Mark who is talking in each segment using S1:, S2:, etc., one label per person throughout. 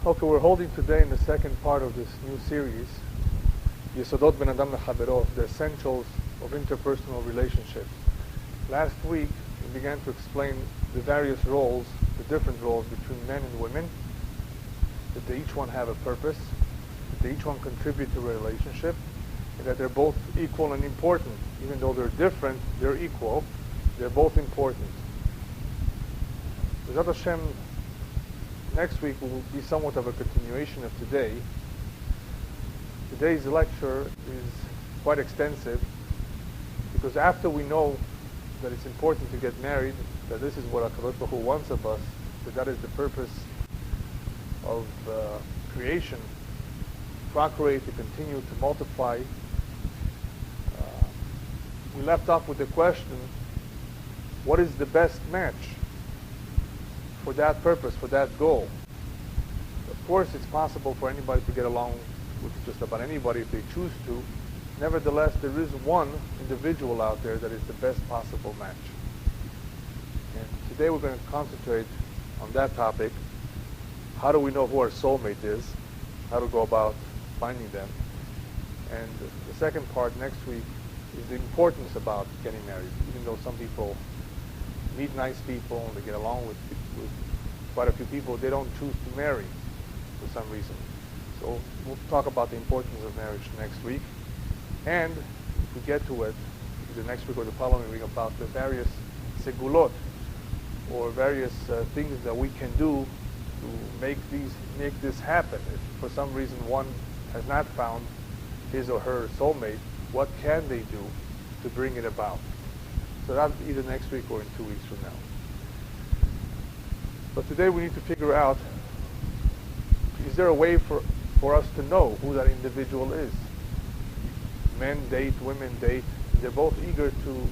S1: Okay, we're holding today in the second part of this new series, Yesodot Ben Adam Lechavero, the essentials of interpersonal relationships. Last week, we began to explain the various roles, the different roles between men and women, that they each one have a purpose, that they each one contribute to a relationship, and that they're both equal and important. Even though they're different, they're equal. They're both important. B'ezrat Hashem, next week will be somewhat of a continuation of today. Today's lecture is quite extensive because after we know that it's important to get married, that this is what HaKadosh Baruch Hu wants of us, that is the purpose of creation, to procreate, to continue to multiply, we left off with the question, what is the best match for that purpose, for that goal? Of course, it's possible for anybody to get along with just about anybody if they choose to. Nevertheless, there is one individual out there that is the best possible match. And today we're going to concentrate on that topic. How do we know who our soulmate is? How to go about finding them? And the second part next week is the importance about getting married. Even though some people meet nice people and they get along with quite a few people, they don't choose to marry for some reason. So we'll talk about the importance of marriage next week. And if we get to it, either next week or the following week, about the various segulot, or various things that we can do to make this happen. If for some reason one has not found his or her soulmate, what can they do to bring it about? So that's either next week or in 2 weeks from now. But today we need to figure out, is there a way for us to know who that individual is? Men date, women date. They're both eager to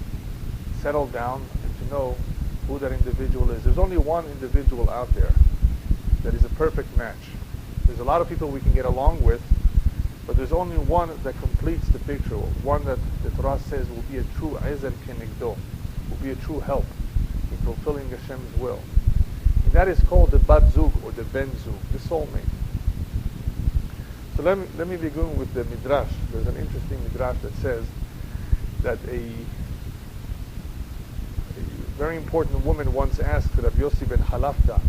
S1: settle down and to know who that individual is. There's only one individual out there that is a perfect match. There's a lot of people we can get along with, but there's only one that completes the picture, one that the Torah says will be a true ezer kenegdo, will be a true help in fulfilling Hashem's will. And that is called the bat zug, or the ben zug, the soulmate. So let me begin with the midrash. There's an interesting midrash that says that a very important woman once asked Rabbi Yossi ben Halafta,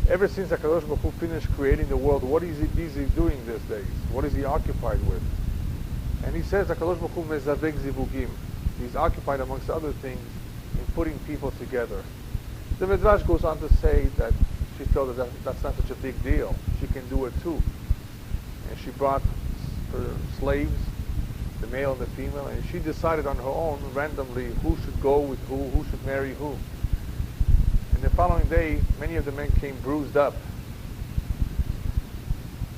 S1: ever since HaKadosh Baruch Hu finished creating the world, what is he busy doing these days? What is he occupied with? And he says HaKadosh Baruch Hu mezaveg zivugim. He's occupied, amongst other things, in putting people together. The midrash goes on to say that she felt that that's not such a big deal. She can do it too. And she brought her slaves, the male and the female, and she decided on her own, randomly, who should go with who should marry who. And the following day, many of the men came bruised up.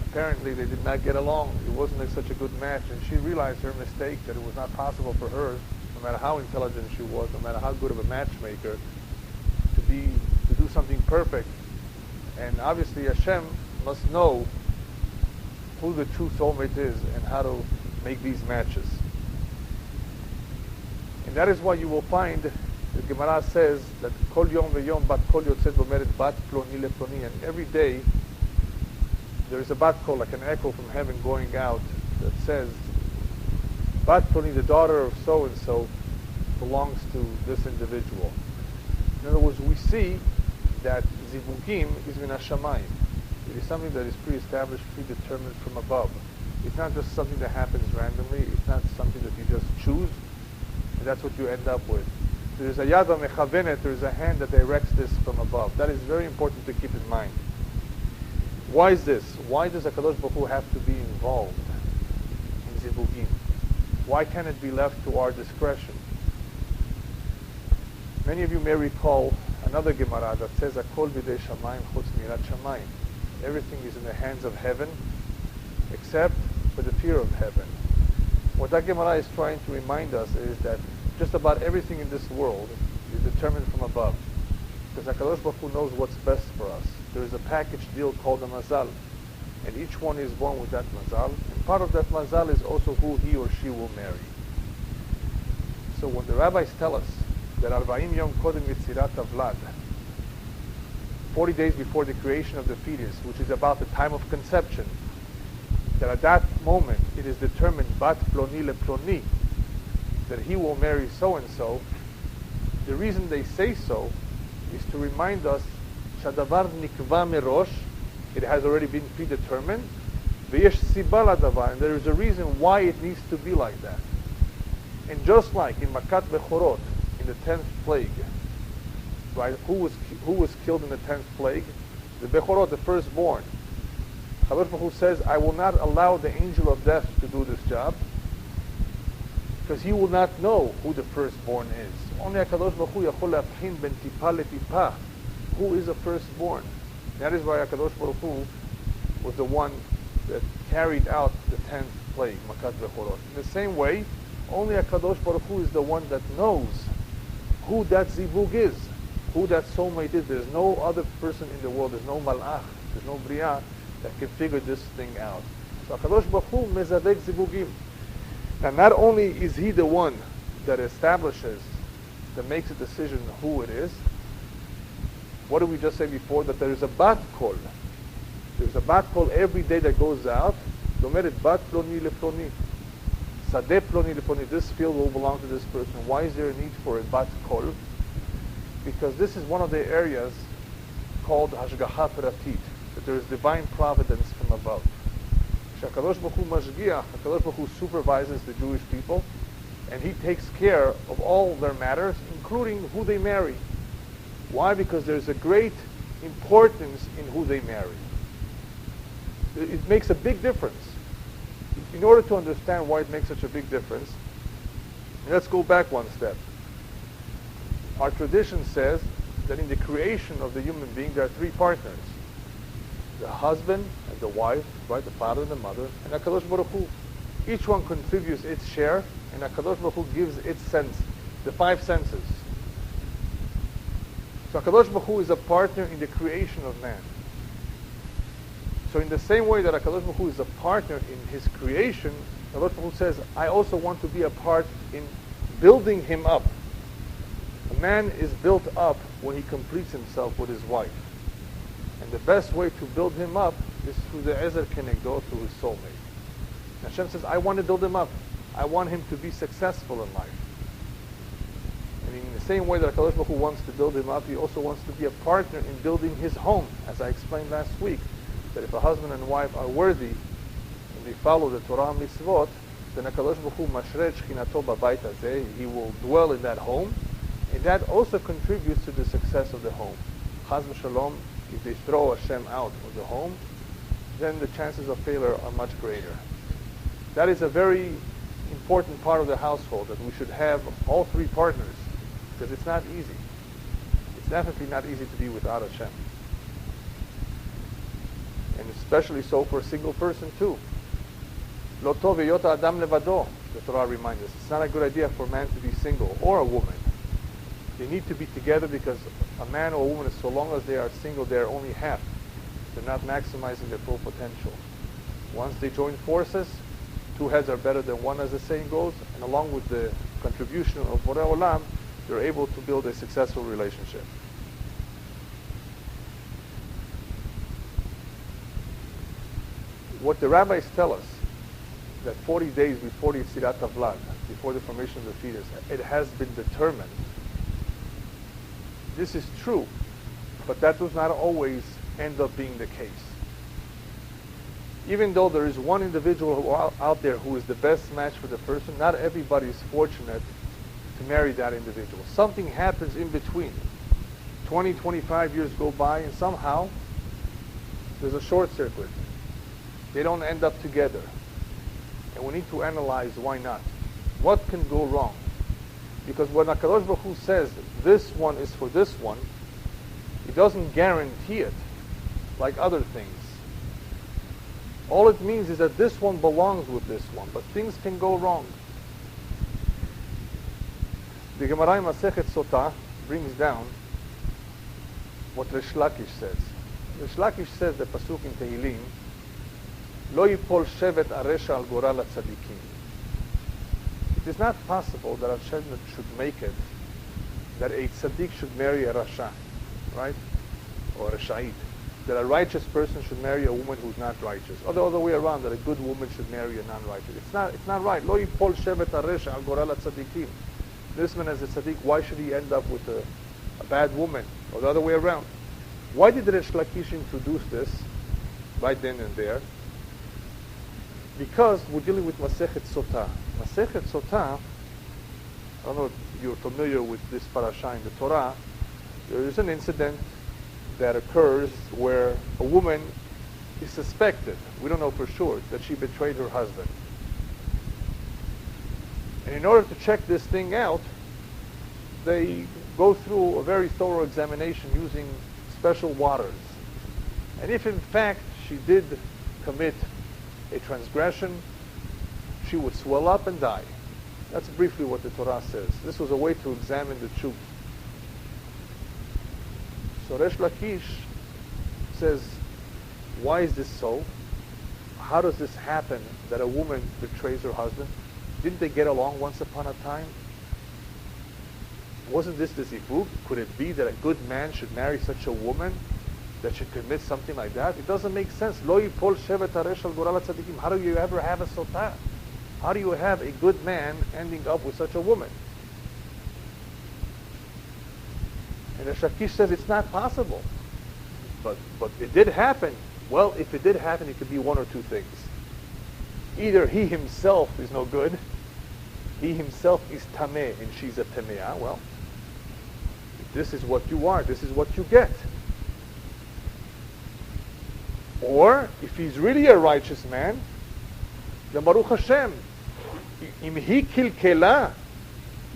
S1: Apparently, they did not get along. It wasn't such a good match, and she realized her mistake, that it was not possible for her, no matter how intelligent she was, no matter how good of a matchmaker, to do something perfect. And obviously, Hashem must know who the true soulmate is and how to make these matches. And that is why you will find the Gemara says that kol yom v'yom bat kol yotzet v'omeret bat ploni leploni, and every day there is a bat kol, like an echo from heaven going out, that says bat ploni, the daughter of so and so, belongs to this individual. In other words, we see that zivugim is min hashamayim. It is something that is pre-established, predetermined from above. It's not just something that happens randomly. It's not something that you just choose, and that's what you end up with. There's a yad mechavenet, there's a hand that directs this from above. That is very important to keep in mind. Why is this? Why does HaKadosh Baruch Hu have to be involved in zivugim? Why can't it be left to our discretion? Many of you may recall another Gemara that says, Akol b'dei shamayim chutz mirat shamayim. Everything is in the hands of heaven, except for the fear of heaven. What that Gemara is trying to remind us is that just about everything in this world is determined from above. Because HaKadosh Baruch Hu knows what's best for us. There is a package deal called a mazal, and each one is born with that mazal, and part of that mazal is also who he or she will marry. So when the rabbis tell us that 40 yom kodem yetzirat havlad, 40 days before the creation of the fetus, which is about the time of conception, that at that moment it is determined bat ploni le ploni, that he will marry so-and-so, the reason they say so is to remind us shadavar nikva merosh, it has already been predetermined, veyesh siba ladavar, and there is a reason why it needs to be like that. And just like in Makat Bechorot, in the 10th plague, right? Who was killed in the 10th plague? The Bechorot, the firstborn. HaKadosh Baruch Hu says, I will not allow the angel of death to do this job, because he will not know who the firstborn is. Only HaKadosh Baruch Hu yachol le'abchin ben tipa letipa. Who is a firstborn? That is why HaKadosh Baruch Hu was the one that carried out the 10th plague, Makat Bechorot. In the same way, only HaKadosh Baruch Hu is the one that knows who that zivug is, who that soulmate is. There's no other person in the world, there's no malach, there's no briah that can figure this thing out. So HaKadosh Baruch Hu mezavek zivugim. And not only is he the one that establishes, that makes a decision who it is, what did we just say before? That there is a bat kol. There's a bat kol every day that goes out. Domeret bat ploni le ploni. Sadeh ploni le ploni. This field will belong to this person. Why is there a need for a bat kol? Because this is one of the areas called hashgacha peratit, that there is divine providence from above. HaKadosh Baruch Hu mashgiach, HaKadosh Baruch Hu supervises the Jewish people, and he takes care of all their matters, including who they marry. Why? Because there's a great importance in who they marry. It makes a big difference. In order to understand why it makes such a big difference, let's go back one step. Our tradition says that in the creation of the human being there are three partners. The husband and the wife, right? The father and the mother, and HaKadosh Baruch Hu. Each one contributes its share, and HaKadosh Baruch Hu gives its sense, the five senses. So HaKadosh Baruch Hu is a partner in the creation of man. So in the same way that HaKadosh Baruch Hu is a partner in his creation, HaKadosh Baruch Hu says, I also want to be a part in building him up. A man is built up when he completes himself with his wife. And the best way to build him up is through the Ezer Kenegdo, through his soulmate. And Hashem says, I want to build him up. I want him to be successful in life. And in the same way that HaKadosh Baruch Hu wants to build him up, he also wants to be a partner in building his home. As I explained last week, that if a husband and wife are worthy, and they follow the Torah and Mitzvot, then HaKadosh Baruch Hu mashreh shchinato b'bayit hazeh, he will dwell in that home, and that also contributes to the success of the home. Chas v'shalom, if they throw Hashem out of the home, then the chances of failure are much greater. That is a very important part of the household, that we should have all three partners, because it's not easy. It's definitely not easy to be without Hashem. And especially so for a single person too. Lo tov heyot ha'adam levado, the Torah reminds us. It's not a good idea for a man to be single, or a woman. They need to be together, because a man or a woman, so long as they are single, they are only half. They're not maximizing their full potential. Once they join forces, two heads are better than one, as the saying goes, and along with the contribution of Borei Olam, they're able to build a successful relationship. What the rabbis tell us, that 40 days before the Yetzirat Havlad, before the formation of the fetus, it has been determined. This is true, but that does not always end up being the case. Even though there is one individual out there who is the best match for the person, not everybody is fortunate to marry that individual. Something happens in between. 20, 25 years go by, and somehow there's a short circuit. They don't end up together. And we need to analyze why not. What can go wrong? Because when HaKadosh Baruch Hu says this one is for this one, he doesn't guarantee it like other things. All it means is that this one belongs with this one, but things can go wrong. The Gemara in Masechet Sotah brings down what Resh Lakish says. Resh Lakish says the pasuk in Tehillim, Lo yipol shevet aresha al goral tzadikim. It is not possible that Hashem should make it that a tzaddik should marry a rasha, right? or a sha'it, that a righteous person should marry a woman who's not righteous, or the other way around, that a good woman should marry a non-righteous. It's not right. Lo yipol shevet haresha al goral hatzadikim. This man as a tzaddik, why should he end up with a bad woman, or the other way around? Why did Resh Lakish introduce this right then and there? Because we're dealing with Masechet Sotah. Masechet Sotah, I don't know if you're familiar with this parasha in the Torah. There is an incident that occurs where a woman is suspected, we don't know for sure, that she betrayed her husband. And in order to check this thing out, they go through a very thorough examination using special waters. And if in fact she did commit a transgression, she would swell up and die. That's briefly what the Torah says. This was a way to examine the truth. So Resh Lakish says, why is this so? How does this happen that a woman betrays her husband? Didn't they get along once upon a time? Wasn't this the zivug? Could it be that a good man should marry such a woman that should commit something like that? It doesn't make sense. Lo yipol shevet haresh al goral hatzadikim. How do you ever have a sotah? How do you have a good man ending up with such a woman? And the Shakish says it's not possible. But it did happen. Well, if it did happen, it could be one or two things. Either he himself is no good, he himself is tameh and she's a temeah. Well, if this is what you are, this is what you get. Or, if he's really a righteous man, then Baruch Hashem, im hi kilkela,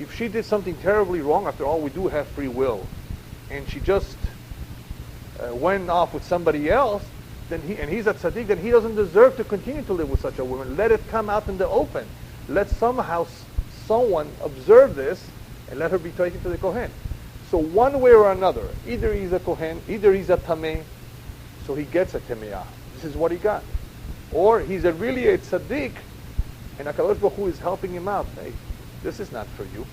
S1: if she did something terribly wrong, after all we do have free will, and she just went off with somebody else, then he's a tzaddik, then he doesn't deserve to continue to live with such a woman. Let it come out in the open. Let somehow someone observe this and let her be taken to the Kohen. So one way or another, either he's a Kohen, either he's a Tameh, so he gets a Temeah. This is what he got. Or he's really a tzaddik, and HaKadosh Baruch Hu is helping him out. Hey, this is not for you.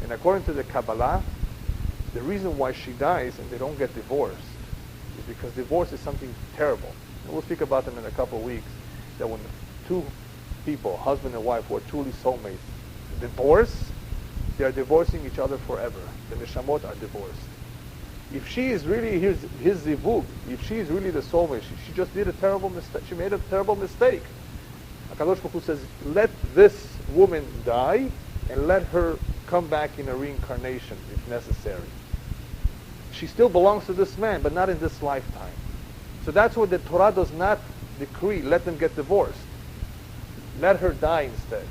S1: And according to the Kabbalah, the reason why she dies and they don't get divorced is because divorce is something terrible. And we'll speak about them in a couple of weeks, that when two people, husband and wife, who are truly soulmates, divorce, they are divorcing each other forever. The neshamot are divorced. If she is really his zivug, if she is really the soulmate, she just did a terrible mistake. She made a terrible mistake. HaKadosh Baruch Hu says, let this woman die and let her come back in a reincarnation if necessary. She still belongs to this man, but not in this lifetime. So that's why the Torah does not decree, let them get divorced. Let her die instead.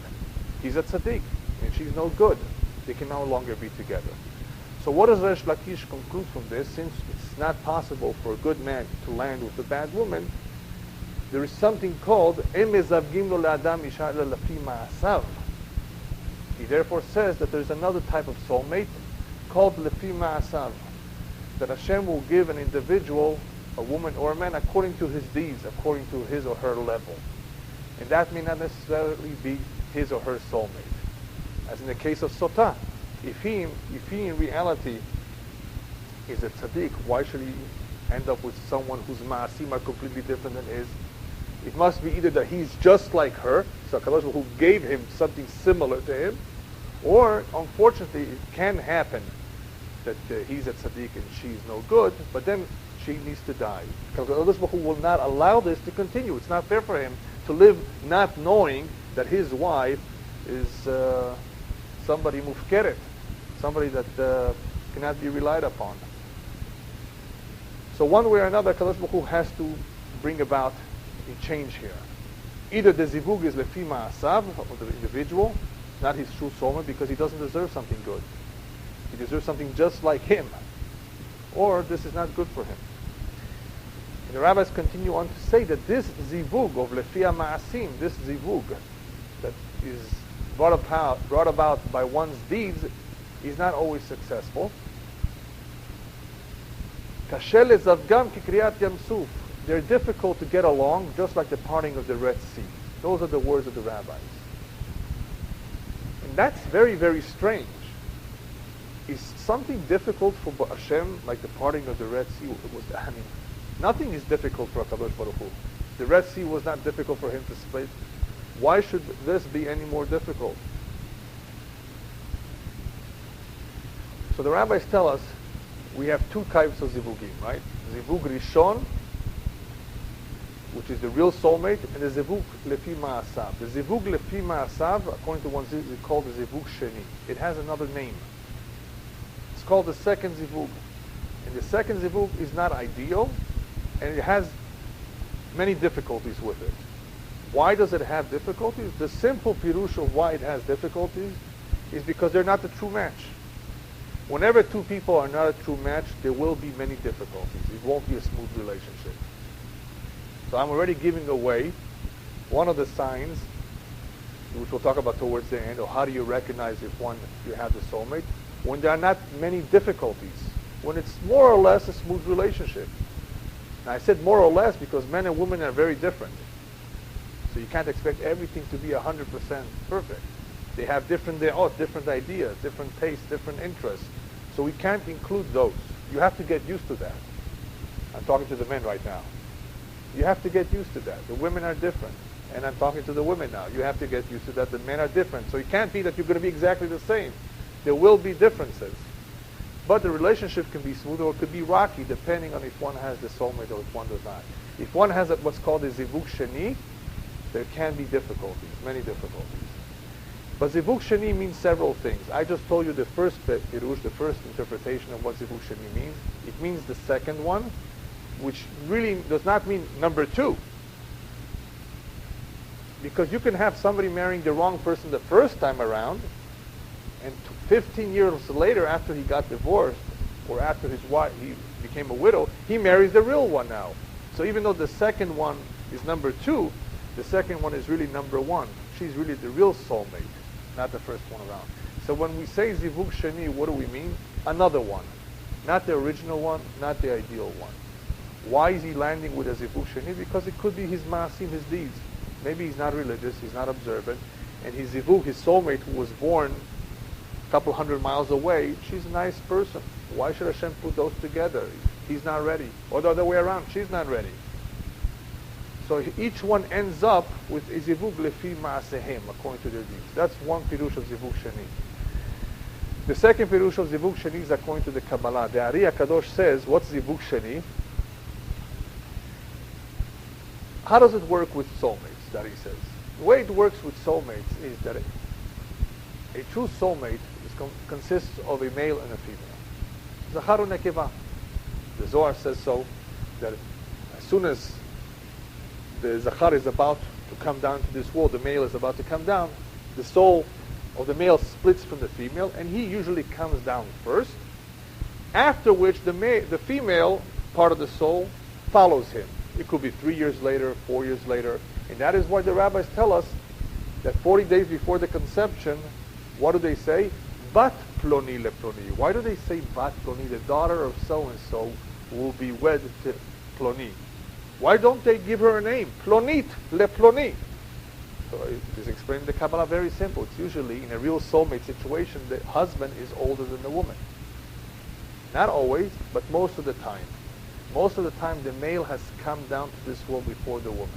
S1: He's a tzaddik, and she's no good. They can no longer be together. So what does Resh Lakish conclude from this? Since it's not possible for a good man to land with a bad woman, there is something called Em mezavgim lo le'adam isha ela lefi ma'asav. He therefore says that there's another type of soulmate called lefi ma'asav, that Hashem will give an individual, a woman or a man, according to his deeds, according to his or her level. And that may not necessarily be his or her soulmate. As in the case of Sotah, if he in reality is a tzaddik, why should he end up with someone whose ma'asim are completely different than his? It must be either that he's just like her, so HaKadosh Baruch Hu gave him something similar to him, or unfortunately it can happen that he's a tzaddik and she's no good, but then she needs to die. Because HaKadosh Baruch Hu will not allow this to continue. It's not fair for him to live not knowing that his wife is somebody mufkeret, somebody that cannot be relied upon. So one way or another, HaKadosh Baruch Hu has to bring about a change here. Either the zivug is lefi ma'asav, of the individual, not his true soulmate, because he doesn't deserve something good. He deserves something just like him. Or this is not good for him. And the rabbis continue on to say that this zivug of lefi ma'asim, this zivug that is brought about by one's deeds, is not always successful. Kashe lezavgam kikriyat yam suf. They're difficult to get along, just like the parting of the Red Sea. Those are the words of the rabbis. And that's very, very strange. Is something difficult for Hashem, like the parting of the Red Sea? Nothing is difficult for HaKadosh Baruch Hu. The Red Sea was not difficult for him to split. Why should this be any more difficult? So the rabbis tell us we have two types of zivugim, right? Zivug Rishon, which is the real soulmate, and the zivug lefi ma'asav. The zivug lefi ma'asav, according to one is called the zivug sheni. It has another name. It's called the second zivug. And the second zivug is not ideal, and it has many difficulties with it. Why does it have difficulties? The simple pirush of why it has difficulties is because they're not the true match. Whenever two people are not a true match, there will be many difficulties. It won't be a smooth relationship. So I'm already giving away one of the signs, which we'll talk about towards the end, or how do you recognize if you have the soulmate, when there are not many difficulties, when it's more or less a smooth relationship. Now I said more or less because men and women are very different. So you can't expect everything to be 100% perfect. They have different ideas, different tastes, different interests. So we can't include those. You have to get used to that. I'm talking to the men right now. You have to get used to that. The women are different. And I'm talking to the women now. You have to get used to that. The men are different. So it can't be that you're going to be exactly the same. There will be differences. But the relationship can be smooth or it could be rocky depending on if one has the soulmate or if one does not. If one has what's called a zivug sheni, there can be difficulties, many difficulties. But zivug sheni means several things. I just told you the first pirush, the first interpretation of what zivug sheni means. It means the second one, which really does not mean number two. Because you can have somebody marrying the wrong person the first time around, and 15 years later, after he got divorced, or after his wife, he became a widow, he marries the real one now. So even though the second one is number two, the second one is really number one. She's really the real soulmate, not the first one around. So when we say zivug sheni, what do we mean? Another one. Not the original one, not the ideal one. Why is he landing with a zivug sheni? Because it could be his maasim, his deeds. Maybe he's not religious, he's not observant, and his zivug, his soulmate, who was born a couple hundred miles away, she's a nice person. Why should Hashem put those together? He's not ready. Or the other way around, she's not ready. So each one ends up with a zivug lefi ma'asehem, according to their deeds. That's one pirush of zivug sheni. The second pirush of zivug sheni is according to the Kabbalah. The Ari HaKadosh says, what's zivug sheni? How does it work with soulmates, that he says? The way it works with soulmates is that a true soulmate consists of a male and a female. Zachar u'nekeva. The Zohar says so, that as soon as the Zachar is about to come down to this world, the male is about to come down, the soul of the male splits from the female, and he usually comes down first, after which the female part of the soul follows him. It could be 3 years later, 4 years later, and that is why the rabbis tell us that 40 days before the conception, what do they say? Bat ploni le ploni. Why do they say bat ploni? The daughter of so-and-so will be wed to ploni. Why don't they give her a name? Plonit le ploni. So it is explained in the Kabbalah very simple. It's usually in a real soulmate situation, the husband is older than the woman. Not always, but most of the time. Most of the time the male has come down to this world before the woman.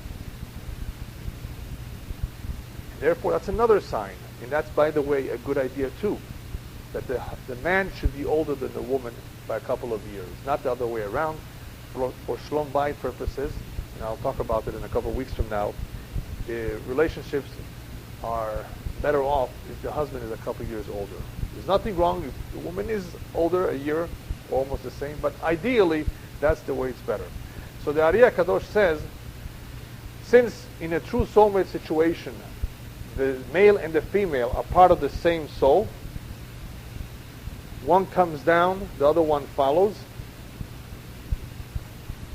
S1: And therefore that's another sign. And that's, by the way, a good idea too. That the man should be older than the woman by a couple of years. Not the other way around. For shlom bayit purposes, and I'll talk about it in a couple of weeks from now, relationships are better off if the husband is a couple of years older. There's nothing wrong if the woman is older, a year, almost the same, but ideally, that's the way it's better. So the Ari HaKadosh says, since in a true soulmate situation, the male and the female are part of the same soul, one comes down, the other one follows.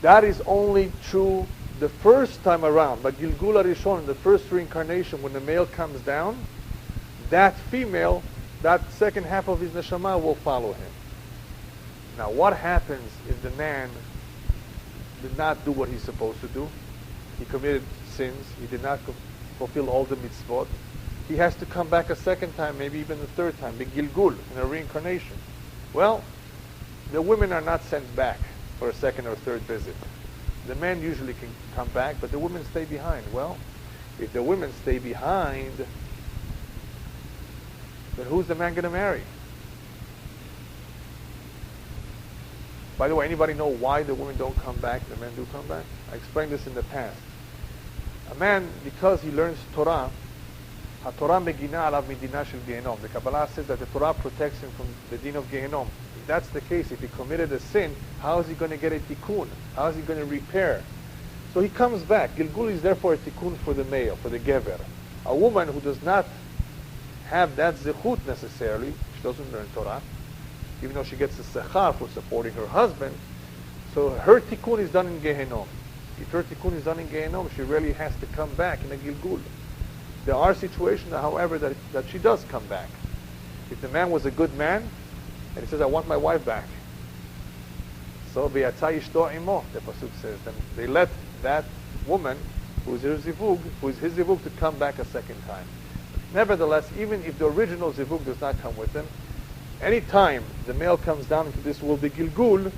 S1: That is only true the first time around. But Gilgul Rishon, in the first reincarnation, when the male comes down, that female, that second half of his neshama will follow him. Now what happens if the man did not do what he's supposed to do? He committed sins, he did not fulfill all the mitzvot. He has to come back a second time, maybe even the third time, the Gilgul, in a reincarnation. Well, the women are not sent back for a second or third visit. The men usually can come back, but the women stay behind. Well, if the women stay behind, then who's the man going to marry? By the way, anybody know why the women don't come back, the men do come back? I explained this in the past. A man, because he learns Torah, HaTorah megina alav midina shel Gehenom. The Kabbalah says that the Torah protects him from the din of Gehenom. If that's the case, if he committed a sin, how is he going to get a tikkun? How is he going to repair? So he comes back. Gilgul is therefore a tikkun for the male, for the gever. A woman who does not have that zechut necessarily, she doesn't learn Torah, even though she gets the sechar for supporting her husband, so her tikkun is done in Gehenom. If her tikkun is done in Gehenom, she really has to come back in a Gilgul. There are situations, however, that she does come back. If the man was a good man, and he says, I want my wife back. So, v'yatza ishto imo, the Pasuk says, then they let that woman, who is his zivug, to come back a second time. Nevertheless, even if the original zivug does not come with him, any time the male comes down into this world, the Gilgul,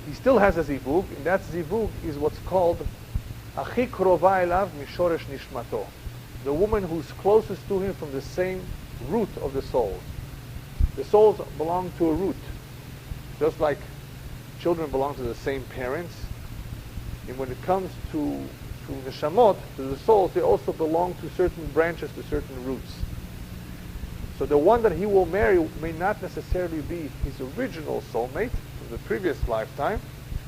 S1: he still has a zivug, and that zivug is what's called achi krova elav mishoresh nishmato, the woman who's closest to him from the same root of the souls. The souls belong to a root, just like children belong to the same parents. And when it comes to neshamot, to the souls, they also belong to certain branches, to certain roots. So the one that he will marry may not necessarily be his original soulmate from the previous lifetime,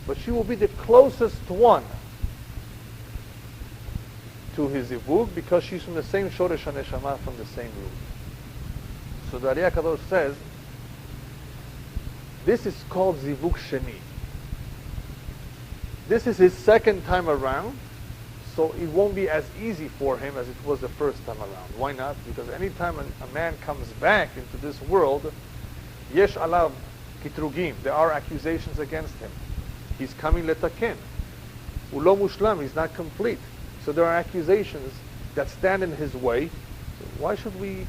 S1: but she will be the closest one to his zivug because she's from the same shoresh haneshama, from the same root. So the Aliyah Kadosh says, this is called zivug sheni. This is his second time around, so it won't be as easy for him as it was the first time around. Why not? Because anytime a man comes back into this world, yesh alav kitrugim, there are accusations against him. He's coming letaken. Ulo mushlam, he's not complete. So there are accusations that stand in his way. So why should we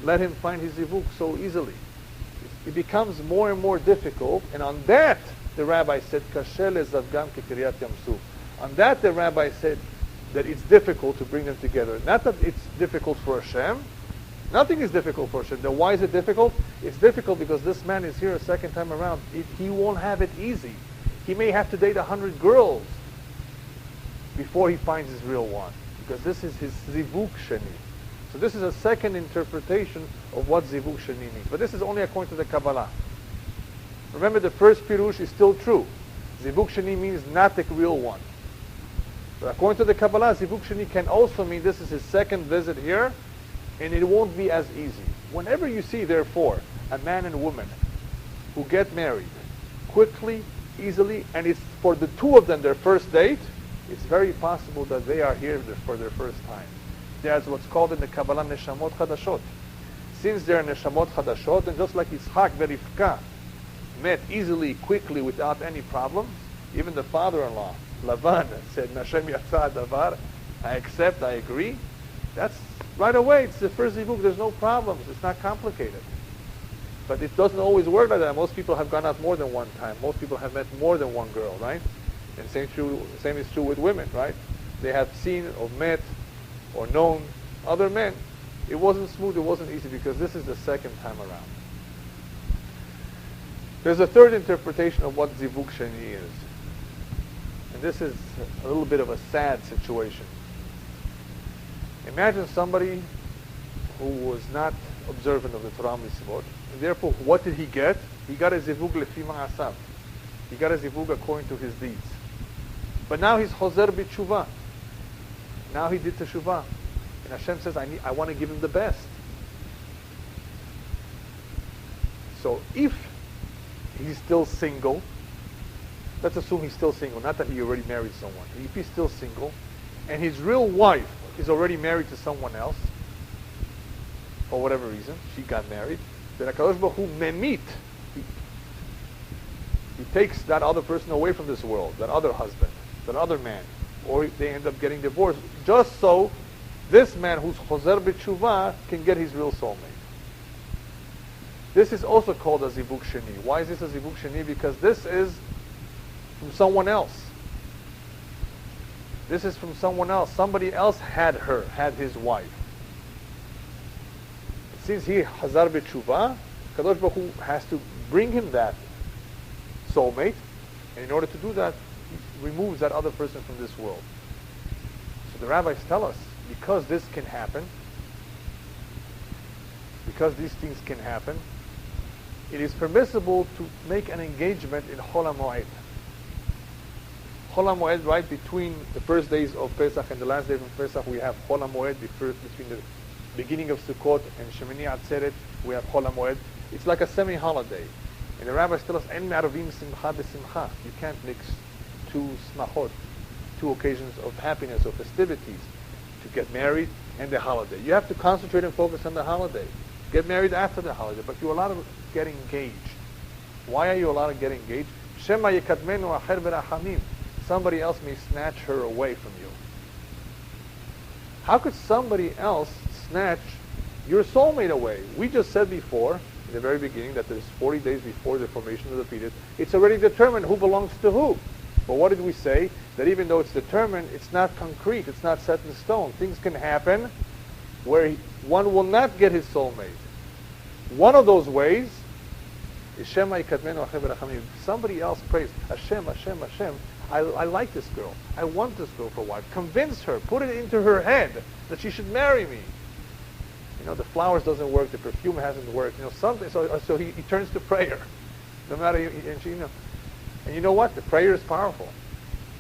S1: let him find his zivug so easily? It becomes more and more difficult, and on that the rabbi said, Kasher lezavgam kekiryat yamsuf. On that the rabbi said that it's difficult to bring them together. Not that it's difficult for Hashem. Nothing is difficult for Hashem. Then why is it difficult? It's difficult because this man is here a second time around. He won't have it easy. He may have to date 100 girls before he finds his real one, because this is his zivug sheni. So this is a second interpretation of what zivug sheni means. But this is only according to the Kabbalah. Remember, the first pirush is still true. Zivug sheni means not the real one. But according to the Kabbalah, zivug sheni can also mean this is his second visit here, and it won't be as easy. Whenever you see, therefore, a man and woman who get married quickly, easily, and it's for the two of them their first date, it's very possible that they are here for their first time. There's what's called in the Kabbalah neshamot chadashot. Since they're neshamot chadashot, and just like Yitzchak Verivka met easily, quickly, without any problems, even the father-in-law, Lavan, said, Nashem yatsa davar, I accept, I agree. That's right away, it's the first zivug, there's no problems, it's not complicated. But it doesn't always work like that. Most people have gone out more than one time. Most people have met more than one girl, right? And same is true with women, right? They have seen or met or known other men. It wasn't smooth, it wasn't easy, because this is the second time around. There's a third interpretation of what zivug sheni is. And this is a little bit of a sad situation. Imagine somebody who was not observant of the Torah mitzvot, and therefore what did he get? He got a zivug lefi ma'asav. He got a zivug according to his deeds. But now he's chozer b'tshuva. Now he did teshuvah. And Hashem says, I want to give him the best. So if he's still single, let's assume he's still single, not that he already married someone. If he's still single, and his real wife is already married to someone else, for whatever reason, she got married, then HaKadosh Baruch Hu memit, he takes that other person away from this world, that other husband, that other man, or they end up getting divorced, just so this man who's chozer b'tshuva can get his real soulmate. This is also called a zivug sheni. Why is this a zivug sheni? Because this is from someone else. This is from someone else. Somebody else had his wife. Since he hazar b'tshuva, Kadosh Baruch Hu has to bring him that soulmate, and in order to do that, he removes that other person from this world. So the rabbis tell us, because this can happen, because these things can happen, it is permissible to make an engagement in Chol HaMoed. Chol HaMoed, right between the first days of Pesach and the last day of Pesach, we have Chol HaMoed. Between the beginning of Sukkot and Shemini Atzeret, we have Chol HaMoed. It's like a semi-holiday. And the rabbis tell us, En me'arvim simcha b'simcha. You can't mix two smachot, two occasions of happiness or festivities, to get married and the holiday. You have to concentrate and focus on the holiday. Get married after the holiday, but you're allowed to get engaged. Why are you allowed to get engaged? Shema yekadmenu acher v'rachamim. Somebody else may snatch her away from you. How could somebody else snatch your soulmate away? We just said before, in the very beginning, that there's 40 days before the formation of the fetus. It's already determined who belongs to who. But what did we say? That even though it's determined, it's not concrete, it's not set in stone. Things can happen where one will not get his soulmate. One of those ways is Shema yikadmenu acher v'rachamim. Somebody else prays, Hashem, Hashem, Hashem. I like this girl. I want this girl for a wife. Convince her. Put it into her head that she should marry me. You know, the flowers doesn't work. The perfume hasn't worked. You know, something. So he turns to prayer. No matter, and you know what? The prayer is powerful.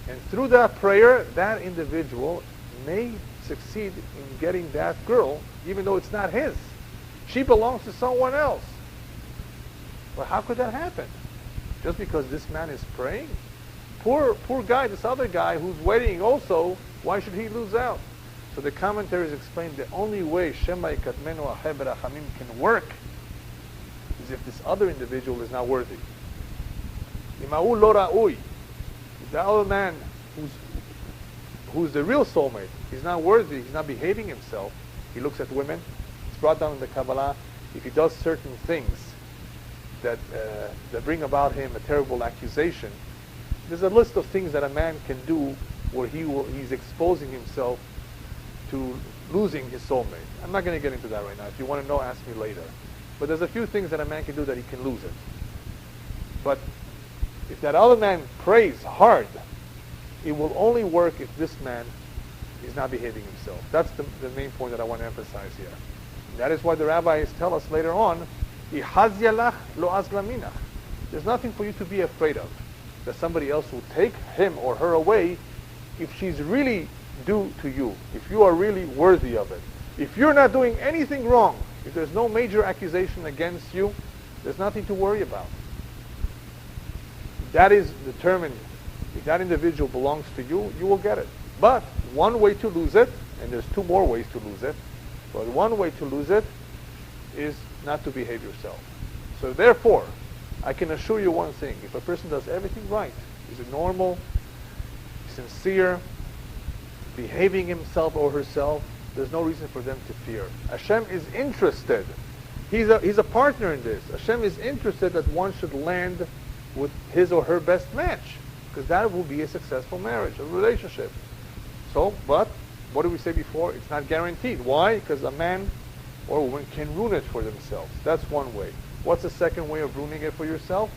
S1: And through that prayer, that individual may succeed in getting that girl, even though it's not his. She belongs to someone else. Well, how could that happen? Just because this man is praying? Poor guy, this other guy who's waiting also, why should he lose out? So the commentaries explain the only way Shema yikadmenu acher v'rachamim can work is if this other individual is not worthy. Imahu lo ra'ui. If the other man who's the real soulmate, he's not worthy, he's not behaving himself, he looks at women, it's brought down in the Kabbalah, if he does certain things that bring about him a terrible accusation, there's a list of things that a man can do where he's exposing himself to losing his soulmate. I'm not going to get into that right now. If you want to know, ask me later. But there's a few things that a man can do that he can lose it. But if that other man prays hard, it will only work if this man is not behaving himself. That's the main point that I want to emphasize here. And that is why the rabbis tell us later on, Ihaz lo azlaminach. There's nothing for you to be afraid of, that somebody else will take him or her away if she's really due to you, if you are really worthy of it. If you're not doing anything wrong, if there's no major accusation against you, there's nothing to worry about. That is determined. If that individual belongs to you, you will get it. But one way to lose it, and there's two more ways to lose it, but one way to lose it is not to behave yourself. So therefore, I can assure you one thing. If a person does everything right, is normal, sincere, behaving himself or herself, there's no reason for them to fear. Hashem is interested. He's a partner in this. Hashem is interested that one should land with his or her best match, because that will be a successful marriage, a relationship. So, but, what did we say before? It's not guaranteed. Why? Because a man or a woman can ruin it for themselves. That's one way. What's the second way of ruining it for yourself?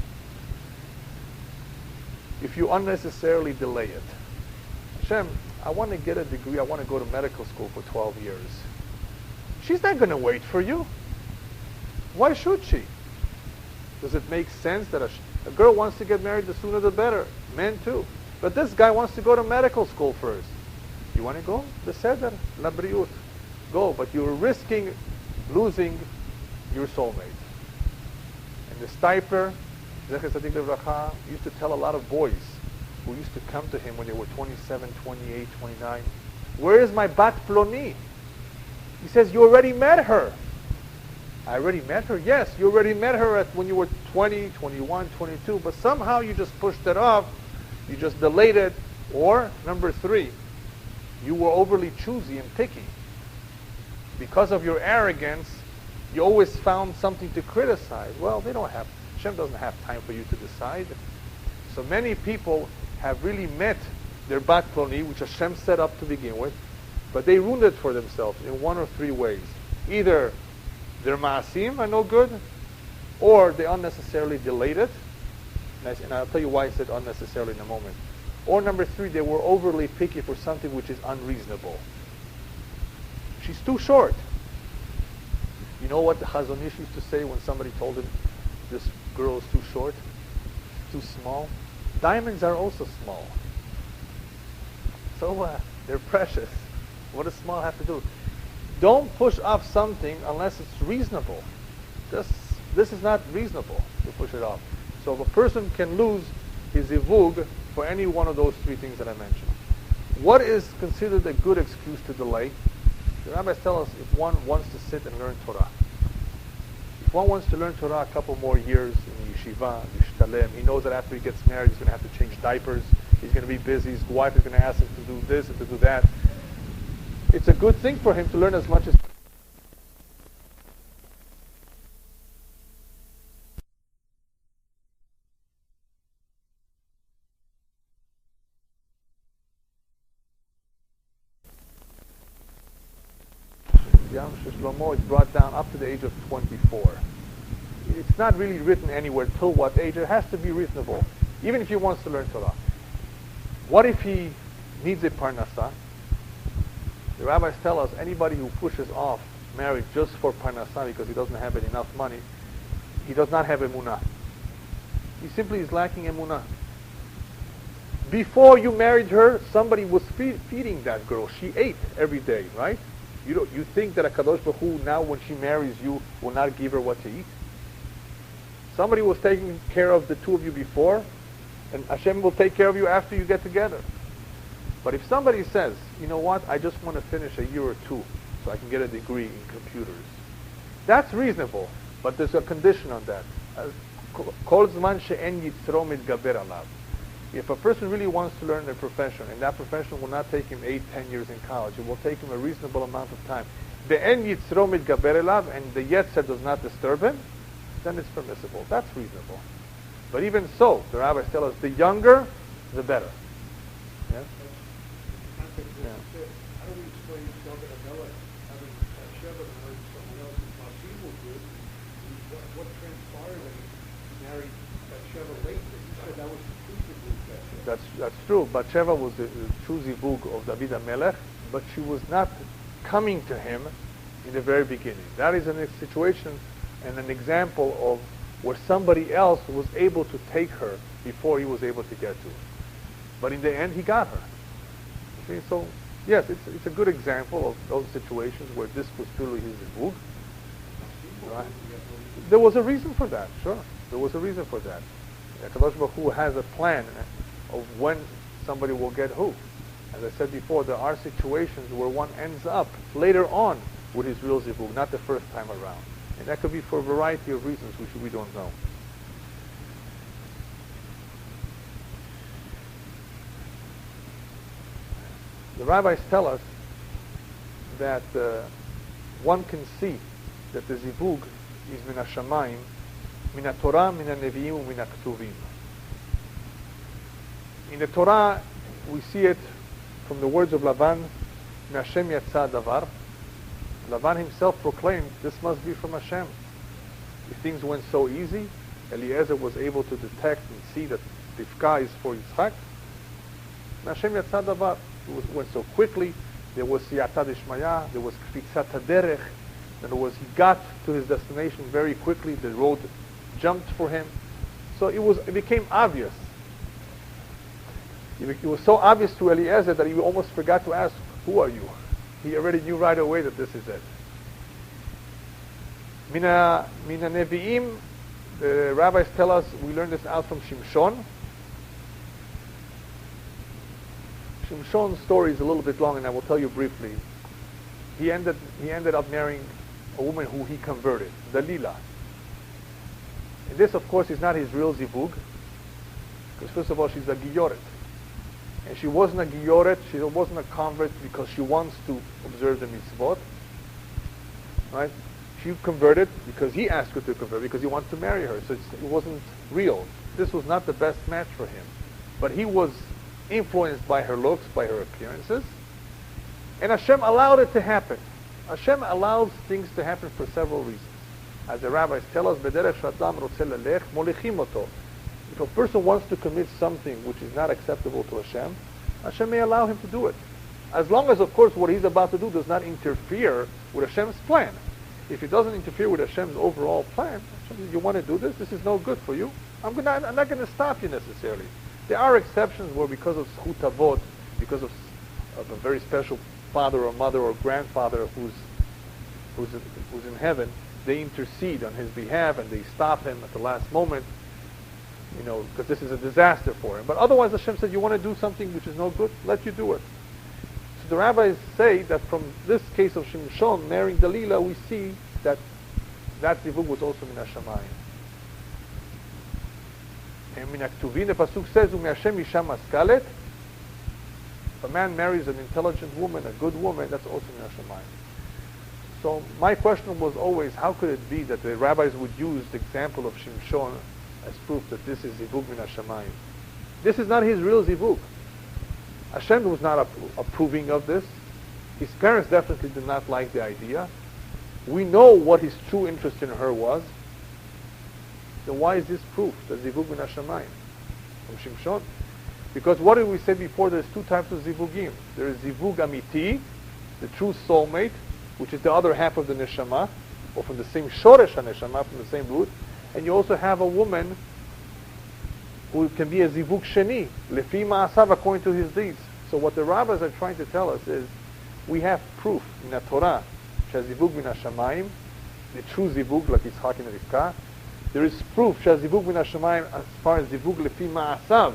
S1: If you unnecessarily delay it. Hashem, I want to get a degree, I want to go to medical school for 12 years. She's not going to wait for you. Why should she? Does it make sense that a girl wants to get married, the sooner the better? Men too. But this guy wants to go to medical school first. You want to go? Beseder, la briut. Go, but you're risking losing your soulmate. And the Stiper, Zecher Tzadik Livracha, used to tell a lot of boys who used to come to him when they were 27, 28, 29, where is my bat ploni? He says, you already met her. I already met her? Yes, you already met her when you were 20, 21, 22, but somehow you just pushed it off, you just delayed it, or, number 3, you were overly choosy and picky. Because of your arrogance, You always found something to criticize. Well, Hashem doesn't have time for you to decide. So many people have really met their bat ploni, which Hashem set up to begin with, but they ruined it for themselves in one or three ways. Either their ma'asim are no good, or they unnecessarily delayed it. And I'll tell you why I said unnecessarily in a moment. Or number three, they were overly picky for something which is unreasonable. She's too short. You know what the Chazon Ish used to say when somebody told him, this girl is too short, too small? Diamonds are also small. So they're precious. What does small have to do? Don't push off something unless it's reasonable. This is not reasonable to push it off. So if a person can lose his zivug for any one of those three things that I mentioned. What is considered a good excuse to delay? The rabbis tell us if one wants to sit and learn Torah. If one wants to learn Torah a couple more years in yeshiva, yishtalem, he knows that after he gets married he's going to have to change diapers, he's going to be busy, his wife is going to ask him to do this and to do that. It's a good thing for him to learn as much as Shlomo is brought down up to the age of 24. It's not really written anywhere till what age. It has to be reasonable, even if he wants to learn Torah. What if he needs a parnasa? The rabbis tell us anybody who pushes off marriage just for parnasa because he doesn't have enough money, he does not have emunah. He simply is lacking emunah. Before you married her, somebody was feeding that girl. She ate every day, right? You think that a Kadosh Baruch Hu, now when she marries you, will not give her what to eat? Somebody was taking care of the two of you before, and Hashem will take care of you after you get together. But if somebody says, you know what, I just want to finish a year or two so I can get a degree in computers, that's reasonable, but there's a condition on that. Kol zman she'en yitzro mitgaber alav. If a person really wants to learn a profession, and that profession will not take him 8-10 years in college, it will take him a reasonable amount of time, the en yitzro mitgaber alav, and the yetzer does not disturb him, then it's permissible. That's reasonable. But even so, the rabbis tell us, the younger, the better. Yeah?
S2: Yeah. How do we explain David Amelech having Sheva married someone else and Bathsheba good? What transpired when he married Sheva later? He said that was exclusively Bathsheba.
S1: That's true. Bathsheba was the true zivug of David Amelech, but she was not coming to him in the very beginning. That is a situation and an example of where somebody else was able to take her before he was able to get to her. But in the end, he got her. Okay, so yes, it's a good example of those situations where this was truly his zivug. Right? There was a reason for that, sure. There was a reason for that. Kadosh Baruch Hu has a plan of when somebody will get who. As I said before, there are situations where one ends up later on with his real zivug, not the first time around. And that could be for a variety of reasons which we don't know. The rabbis tell us that one can see that the zivug is min hashamayim, min haTorah, min haNevi'im, min haKtuvim. In the Torah, we see it from the words of Lavan, min Hashem yatsa davar. Lavan himself proclaimed, this must be from Hashem. If things went so easy, Eliezer was able to detect and see that Rivka is for Yitzchak. Hashem yatsa davar. It went so quickly. There was siyata d'shmaya. There was kfitzat haderech. In other words, he got to his destination very quickly. The road jumped for him. So it became obvious. It was so obvious to Eliezer that he almost forgot to ask, who are you? He already knew right away that this is it. Mina Nevi'im, the rabbis tell us, we learn this out from Shimshon. Shimshon's story is a little bit long, and I will tell you briefly. He ended up marrying a woman who he converted, Dalila. And this, of course, is not his real zivug, because first of all, she's a giyoret. And she wasn't a giyoret, she wasn't a convert because she wants to observe the mitzvot. Right? She converted because he asked her to convert, because he wanted to marry her. So it wasn't real. This was not the best match for him. But he was influenced by her looks, by her appearances. And Hashem allowed it to happen. Hashem allows things to happen for several reasons. As the rabbis tell us, if a person wants to commit something which is not acceptable to Hashem, Hashem may allow him to do it. As long as, of course, what he's about to do does not interfere with Hashem's plan. If it doesn't interfere with Hashem's overall plan, Hashem says, you want to do this? This is no good for you. I'm not going to stop you necessarily. There are exceptions where because of zchut avot, because of a very special father or mother or grandfather who's in heaven, they intercede on his behalf and they stop him at the last moment, because this is a disaster for him. But otherwise Hashem said, you want to do something which is no good? Let you do it. So the rabbis say that from this case of Shimshon marrying Delilah, we see that zivug was also min hashamayim. And min haktuvin, the pasuk says, u'me'Hashem isha maskalet. If a man marries an intelligent woman, a good woman, that's also min hashamayim. So my question was always, how could it be that the rabbis would use the example of Shimshon as proof that this is zivug min hashamayim? This is not his real zivug. Hashem was not approving of this. His parents definitely did not like the idea. We know what his true interest in her was. Then why is this proof that zivug min hashamayim from Shimshon? Because what did we say before? There's two types of zivugim. There is zivug amiti, the true soulmate, which is the other half of the neshama, or from the same shoresh neshama, from the same root. And you also have a woman who can be a zivug sheni, lefi ma'asav, according to his deeds. So what the rabbis are trying to tell us is, we have proof in the Torah, shazivug min hashamayim, the true zivug like Yitzchak and Rivka. There is proof shazivug min hashamayim as far as zivug lefi ma'asav,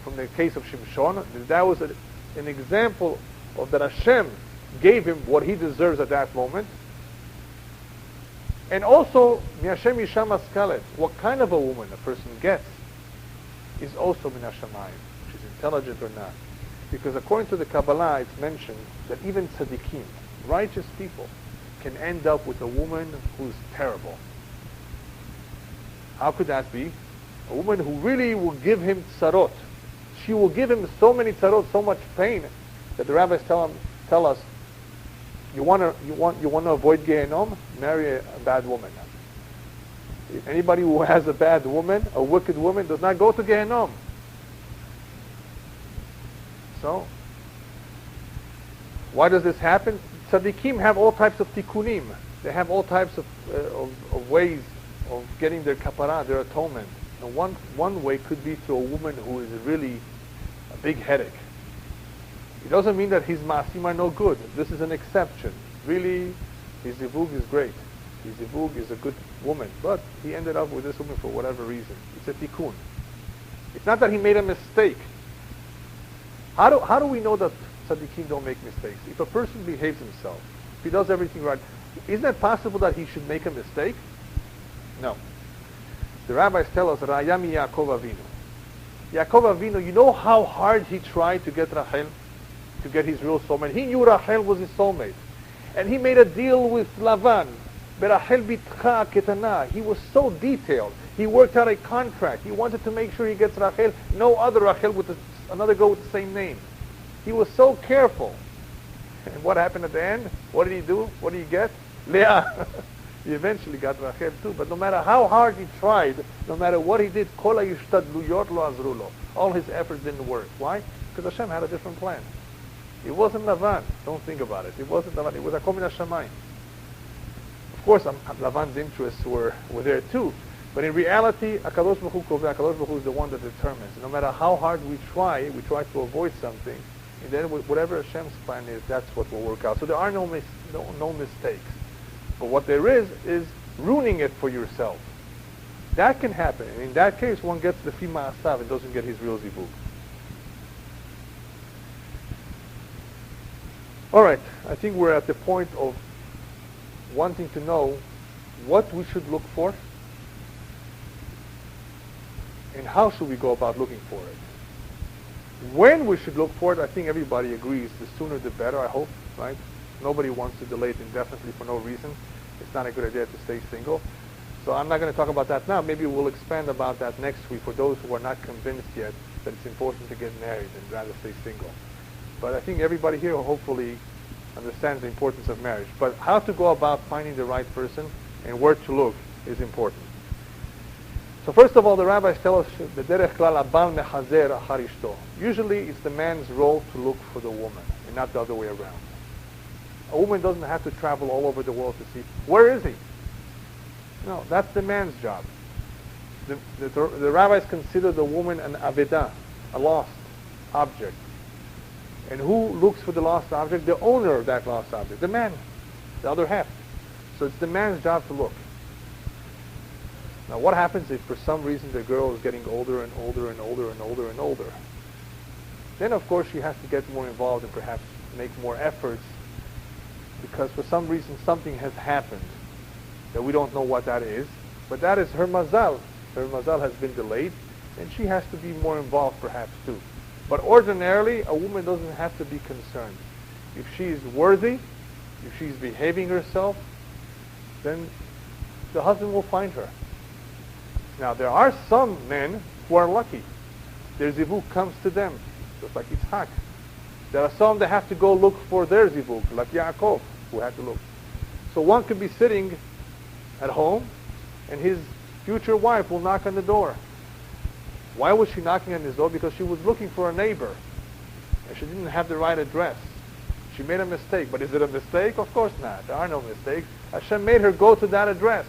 S1: from the case of Shimshon. That was an example of that Hashem gave him what he deserves at that moment. And also, mi'Hashem isha maskalet, what kind of a woman a person gets is also min hashamayim, which is intelligent or not. Because according to the Kabbalah, it's mentioned that even tzaddikim, righteous people, can end up with a woman who's terrible. How could that be? A woman who really will give him tzarot. She will give him so many tzarot, so much pain, that the rabbis tell us, you want to avoid Gehenom? Marry a bad woman. If anybody who has a bad woman, a wicked woman, does not go to Gehenom. So, why does this happen? Tzaddikim have all types of tikkunim. They have all types of ways of getting their kapara, their atonement. And one way could be through a woman who is really a big headache. It doesn't mean that his ma'asim are no good. This is an exception. Really, his zivug is great. His zivug is a good woman. But he ended up with this woman for whatever reason. It's a tikkun. It's not that he made a mistake. How do we know that tzaddikim don't make mistakes? If a person behaves himself, if he does everything right, isn't it possible that he should make a mistake? No. The rabbis tell us, Rayami Yaakov Avinu. Yaakov Avinu, you know how hard he tried to get Rachel, to get his real soulmate. He knew Rachel was his soulmate. And he made a deal with Lavan. Berachel bitcha ketana. He was so detailed. He worked out a contract. He wanted to make sure he gets Rachel, no other Rachel with another girl with the same name. He was so careful. And what happened at the end? What did he do? What did he get? Leah. He eventually got Rachel too. But no matter how hard he tried, no matter what he did, kol ha'ishtadluyot lo azru lo. All his efforts didn't work. Why? Because Hashem had a different plan. It wasn't Lavan. Don't think about it. It wasn't Lavan. It was Akom min hashamayim. Of course, Lavan's interests were there too. But in reality, HaKadosh Baruch Hu Koveh, HaKadosh Baruch Hu is the one that determines. No matter how hard we try to avoid something, and then whatever Hashem's plan is, that's what will work out. So there are no mistakes. But what there is ruining it for yourself. That can happen. And in that case, one gets the Fima Asav and doesn't get his real zivug. All right, I think we're at the point of wanting to know what we should look for and how should we go about looking for it. When we should look for it, I think everybody agrees. The sooner the better, I hope, right? Nobody wants to delay it indefinitely for no reason. it's not a good idea to stay single. So I'm not going to talk about that now. Maybe we'll expand about that next week for those who are not convinced yet that it's important to get married and rather stay single. But I think everybody here hopefully understands the importance of marriage. But how to go about finding the right person and where to look is important. So first of all, the rabbis tell us usually it's the man's role to look for the woman and not the other way around. A woman doesn't have to travel all over the world to see, where is he? No, that's the man's job. The rabbis consider the woman an avedah, a lost object. And who looks for the lost object? The owner of that lost object, the man, the other half. So it's the man's job to look. Now what happens if for some reason the girl is getting older and older and older and older and older? Then of course she has to get more involved and perhaps make more efforts because for some reason something has happened that we don't know what that is, but that is her mazal. Her mazal has been delayed and she has to be more involved perhaps too. But ordinarily a woman doesn't have to be concerned. If she is worthy, if she's behaving herself, then the husband will find her. Now there are some men who are lucky. Their zivug comes to them, just like Yitzhak. There are some that have to go look for their zivug, like Yaakov, who had to look. So one could be sitting at home, and his future wife will knock on the door. Why was she knocking on his door? Because she was looking for a neighbor, and she didn't have the right address. She made a mistake, but is it a mistake? Of course not. There are no mistakes. Hashem made her go to that address.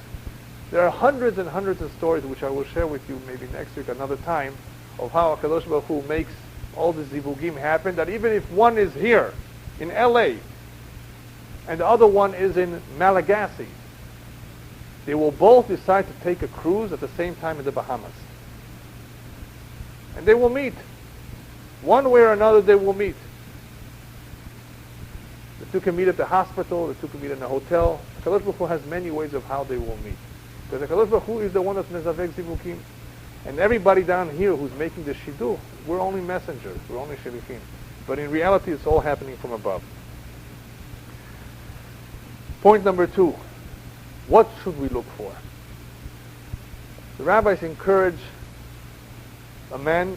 S1: There are hundreds and hundreds of stories which I will share with you maybe next week another time of how HaKadosh Baruch Hu makes all the zivugim happen, that even if one is here in LA and the other one is in Malagasy, they will both decide to take a cruise at the same time in the Bahamas. And they will meet. One way or another they will meet. The two can meet at the hospital, the two can meet in a hotel. HaKadosh Baruch Hu has many ways of how they will meet. Because HaKadosh Baruch Hu is the one that's mezavek zivukim. And everybody down here who's making the shidduch, we're only messengers, we're only shelichim. But in reality it's all happening from above. Point number 2. What should we look for? The rabbis encourage a man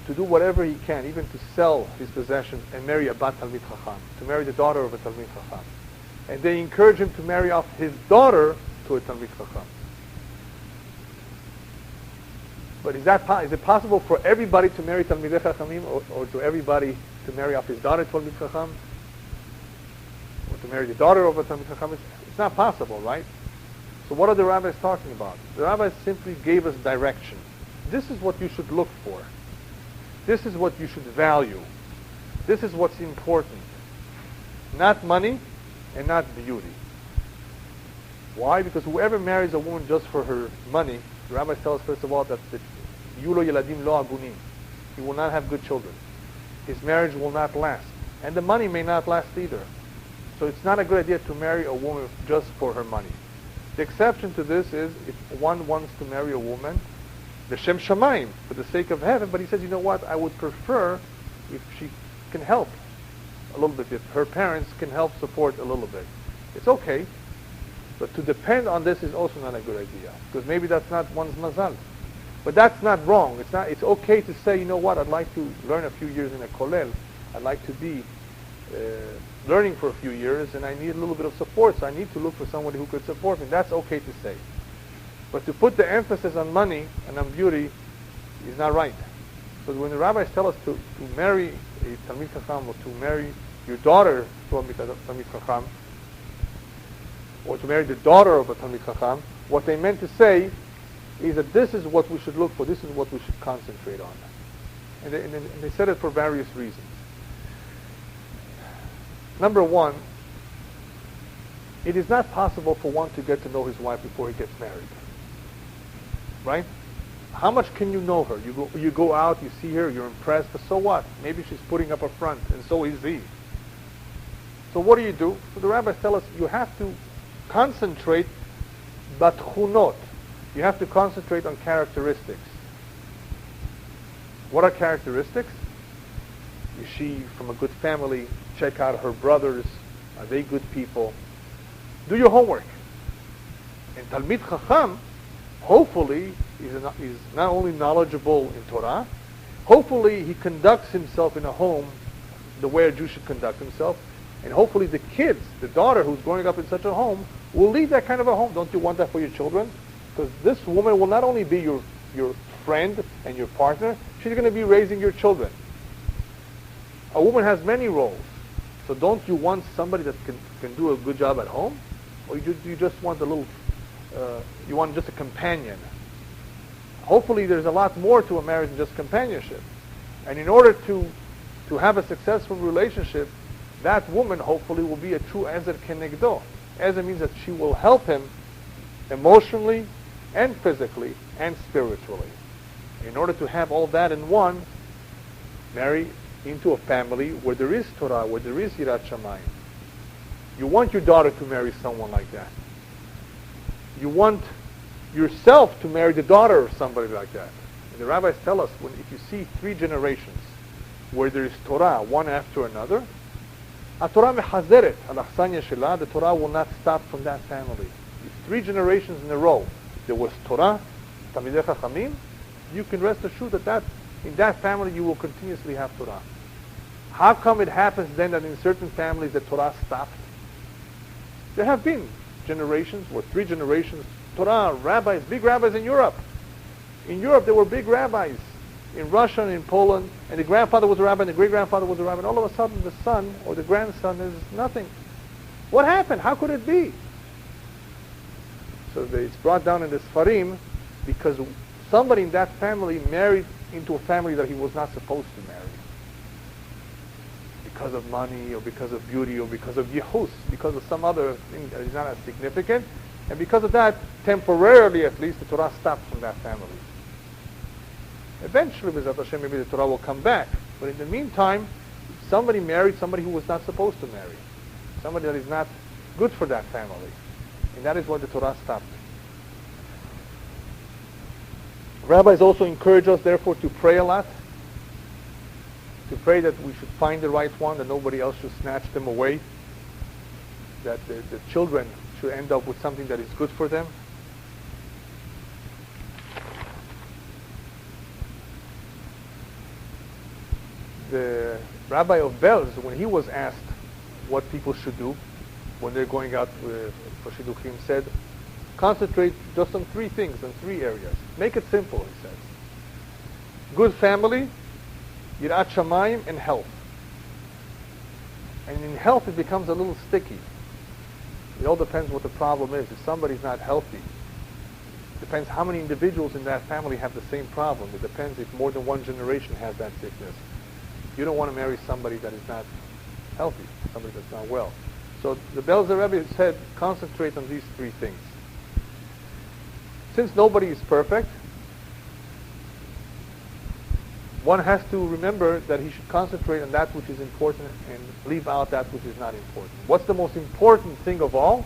S1: to do whatever he can, even to sell his possessions and marry a bat talmid chacham, to marry the daughter of a talmid chacham. And they encourage him to marry off his daughter to a talmid chacham. But is it possible for everybody to marry talmidei chachamim, or to everybody to marry off his daughter to talmid chacham, or to marry the daughter of a talmid chacham? It's not possible, right? So what are the rabbis talking about? The rabbis simply gave us direction. This is what you should look for. This is what you should value. This is what's important. Not money and not beauty. Why? Because whoever marries a woman just for her money, the rabbis tell us first of all that yulo yeladim lo agunim. He will not have good children. His marriage will not last. And the money may not last either. So it's not a good idea to marry a woman just for her money. The exception to this is if one wants to marry a woman L'shem Shamayim, for the sake of heaven, but he says, you know what, I would prefer if she can help a little bit, if her parents can help support a little bit. It's okay, but to depend on this is also not a good idea, because maybe that's not one's mazal. But that's not wrong. It's okay to say, you know what, I'd like to learn a few years in a kollel, I'd like to be learning for a few years, and I need a little bit of support, so I need to look for somebody who could support me. That's okay to say. But to put the emphasis on money and on beauty is not right. So when the rabbis tell us to marry a talmid chacham, or to marry your daughter to a talmid chacham, or to marry the daughter of a talmid chacham, what they meant to say is that this is what we should look for, this is what we should concentrate on. And they said it for various reasons. Number one, it is not possible for one to get to know his wife before he gets married. Right? How much can you know her? You go out, you see her, you're impressed, but so what? Maybe she's putting up a front, and so is he. So what do? So the rabbis tell us you have to concentrate batchunot. You have to concentrate on characteristics. What are characteristics? Is she from a good family? Check out her brothers. Are they good people? Do your homework. And Talmid Chacham, hopefully, is not only knowledgeable in Torah, hopefully he conducts himself in a home the way a Jew should conduct himself, and hopefully the kids, the daughter who's growing up in such a home, will lead that kind of a home. Don't you want that for your children? Because this woman will not only be your friend and your partner, she's going to be raising your children. A woman has many roles. So don't you want somebody that can do a good job at home? Or you just want you want just a companion? Hopefully there's a lot more to a marriage than just companionship. And in order to have a successful relationship, that woman hopefully will be a true ezer kenegdo. Ezer means that she will help him emotionally and physically and spiritually. In order to have all that in one, marry into a family where there is Torah, where there is Yirat Shamayim. You want your daughter to marry someone like that. You want yourself to marry the daughter of somebody like that. And the rabbis tell us, if you see 3 generations where there is Torah one after another, Torah mechazeret al-achsanya shelah, the Torah will not stop from that family. If 3 generations in a row there was Torah, Talmidei Chachamim, you can rest assured that in that family you will continuously have Torah. How come it happens then that in certain families the Torah stopped? There have been generations, or 3 generations, Torah, rabbis, big rabbis in Europe. In Europe there were big rabbis. In Russia and in Poland, and the grandfather was a rabbi, and the great-grandfather was a rabbi, and all of a sudden the son or the grandson is nothing. What happened? How could it be? So it's brought down in the Sfarim because somebody in that family married into a family that he was not supposed to marry. Because of money, or because of beauty, or because of yehus, because of some other thing that is not as significant. And because of that, temporarily at least, the Torah stopped from that family. Eventually, B'ezrat Hashem, maybe the Torah will come back. But in the meantime, somebody married somebody who was not supposed to marry. Somebody that is not good for that family. And that is why the Torah stopped. Rabbis also encourage us, therefore, to pray a lot. To pray that we should find the right one, that nobody else should snatch them away. That the children should end up with something that is good for them. The Rabbi of Belz, when he was asked what people should do when they're going out for Shidduchim, said, concentrate just on 3 things, on 3 areas. Make it simple, he says. Good family, Yirat Shamayim, and health. And in health it becomes a little sticky. It all depends what the problem is. If somebody's not healthy, it depends how many individuals in that family have the same problem. It depends if more than one generation has that sickness. You don't want to marry somebody that is not healthy, somebody that's not well. So the Belzer Rebbe said, concentrate on these 3 things. Since nobody is perfect, one has to remember that he should concentrate on that which is important and leave out that which is not important. What's the most important thing of all?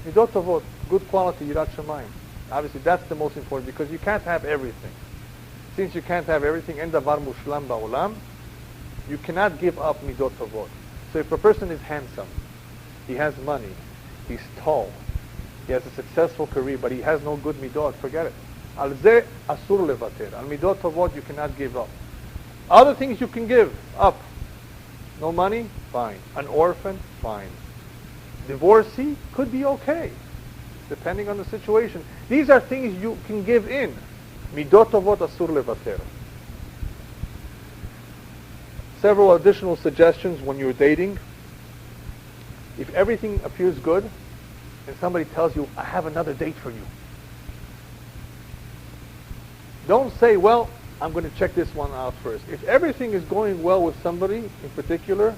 S1: Midot Tovot, good quality, Yirat Shamayim. Obviously that's the most important because you can't have everything. Since you can't have everything, en davar mushlam ba'olam, you cannot give up midot tovot. So if a person is handsome, he has money, he's tall, he has a successful career, but he has no good midot, forget it. Al zeh asur levater. Al midot tovot you cannot give up. Other things you can give up. No money? Fine. An orphan? Fine. Divorcee? Could be okay, depending on the situation. These are things you can give in. Midot tovot asur levater. Several additional suggestions when you're dating. If everything appears good, and somebody tells you, I have another date for you. Don't say, well, I'm going to check this one out first. If everything is going well with somebody in particular,